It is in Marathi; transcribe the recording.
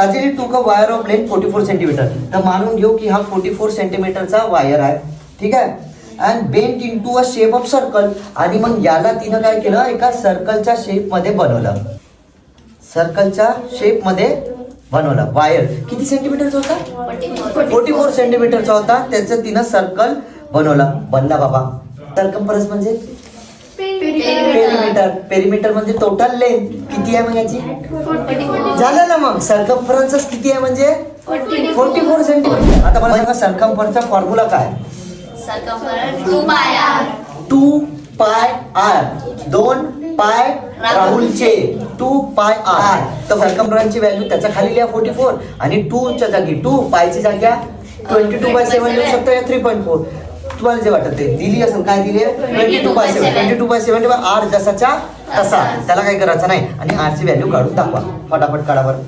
साजिद टूक a wire of length 44 centimetre. तर मानून घेऊ की हा 44 सेंटीमीटरचा वायर आहे, ठीक आहे. And bent into a shape of circle. आणि मग याला तिनं काय केलं, एका सर्कलच्या शेप मध्ये बनवलं. सर्कलच्या शेप मध्ये बनवला. वायर किती सेंटीमीटरचा होता? 44 सेंटीमीटरचा होता. त्याचं तिनं सर्कल बनवला. बनला बाबा. सर्कम्फरन्स म्हणजे पेरिमीटर. पेरिमीटर म्हणजे टोटल लेंथ किती आहे मग याची? झालं ना. मग सर्कम्फरन्स किती आहे म्हणजे 44 सेंटीमीटर. आता मला सांगा सर्कम्फरन्सचा फॉर्म्युला काय? 2 पाय आर. 2 पाय राहुलचे 2 पाय आर. तर सर्कम्फरन्सची व्हॅल्यू त्याच्या खाली लिहा 44 आणि 2 च्या जागी 2 पायची जाग्या 22/7 लिहू शकतो या 3.4. तुम्हाला जे वाटत ते दिली असेल. काय दिली आहे? 22/7. 22/7 आर जसाच्या तसा. त्याला काही करायचं नाही आणि आर ची व्हॅल्यू काढून दाखवा. फटाफट काढा बरं.